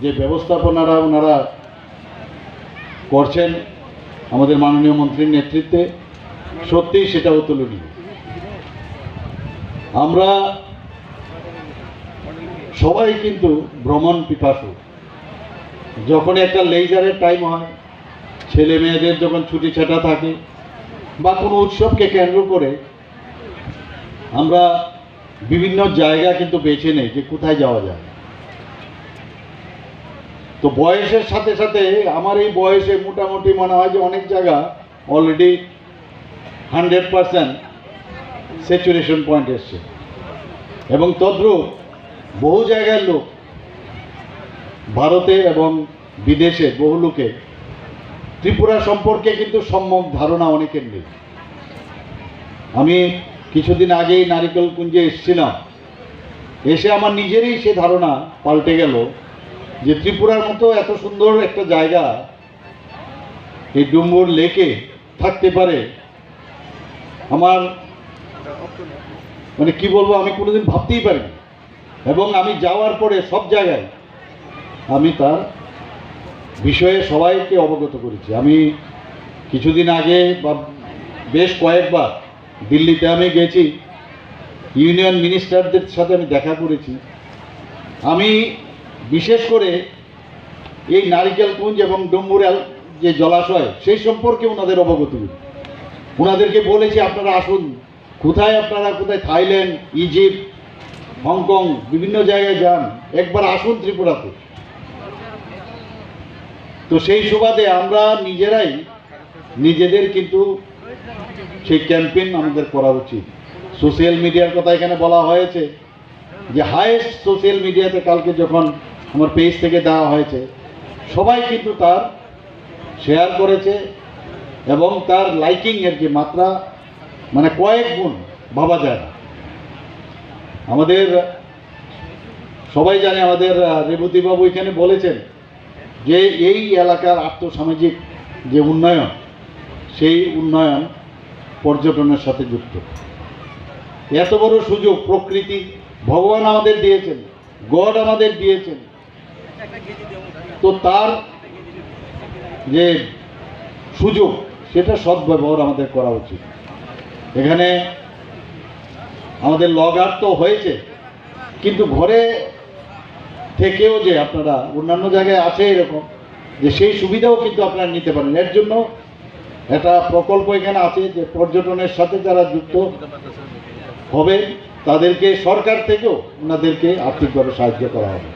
যে ব্যবস্থাপনারা ওনারা করছেন আমাদের মাননীয় মন্ত্রীর নেতৃত্বে, সত্যিই সেটা অতুলনীয়। আমরা সবাই কিন্তু ভ্রমণ পিপাসু। যখন একটা লেজারের টাইম হয়, ছেলে মেয়েদের যখন ছুটি ছাটা থাকে বা কোনো উৎসবকে কেন্দ্র করে আমরা বিভিন্ন জায়গা কিন্তু বেছে নেই যে কোথায় যাওয়া যায়। তো বয়সের সাথে সাথে আমার এই বয়সে মোটামুটি মনে হয় যে অনেক জায়গা অলরেডি 100% স্যাচুরেশন পয়েন্ট এসছে, এবং তদ্রূপ বহু জায়গার লোক, ভারতে এবং বিদেশে বহু লোকে ত্রিপুরা সম্পর্কে কিন্তু সম্যক ধারণা অনেকের নেই। আমি কিছুদিন আগেই নারিকেল কুঞ্জে এসেছিলাম, এসে আমার নিজেরই সে ধারণা পাল্টে গেল যে ত্রিপুরার মতো এত সুন্দর একটা জায়গা এই ডুম্বুর লেকে থাকতে পারে। আমার মানে কি বলবো, আমি কোনোদিন ভাবতেই পারিনি। এবং আমি যাওয়ার পরে সব জায়গায় আমি তার বিষয়ে সবাইকে অবগত করেছি। আমি কিছুদিন আগে বা বেশ কয়েকবার দিল্লিতে আমি গেছি, ইউনিয়ন মিনিস্টারদের সাথে আমি দেখা করেছি। আমি বিশেষ করে এই নারিকেল কুঞ্জ এবং ডুম্বুরাল যে জলাশয় সেই সম্পর্কে ওনাদের অবগত করি। ওনাদেরকে বলেছি আপনারা আসুন, কোথায় থাইল্যান্ড, ইজিপ্ট, হংকং বিভিন্ন জায়গায় যান, একবার আসুন ত্রিপুরাতে। তো সেই সুবাদে আমরা নিজেরাই নিজেদের কিন্তু সেই ক্যাম্পেইন আমাদের করা উচিত। সোশ্যাল মিডিয়ার কথা এখানে বলা হয়েছে যে হাইয়েস্ট সোশ্যাল মিডিয়াতে কালকে যখন আমার পেজ থেকে দেওয়া হয়েছে, সবাই কিন্তু তার শেয়ার করেছে এবং তার লাইকিংয়ের যে মাত্রা মানে কয়েক গুণ ভাবা যায় না। আমাদের সবাই জানে, আমাদের রেবতীবাবু এখানে বলেছেন যে এই এলাকার আর্থসামাজিক যে উন্নয়ন, সেই উন্নয়ন পর্যটনের সাথে যুক্ত। এত বড় সুযোগ প্রকৃতি ভগবান আমাদের দিয়েছেন, গড আমাদের দিয়েছেন, তো তার যে সুযোগ সেটা সদ্ব্যবহার আমাদের করা উচিত। এখানে আমাদের লগ আউট তো হয়েছে, কিন্তু ঘরে থেকেও যে আপনারা অন্যান্য জায়গায় আছে এরকম যে সেই সুবিধাও কিন্তু আপনারা নিতে পারেন। এর জন্য একটা প্রকল্প এখানে আছে যে পর্যটনের সাথে যারা যুক্ত হবে তাদেরকে সরকার থেকেও ওনাদেরকে আর্থিকভাবে সাহায্য করা হবে।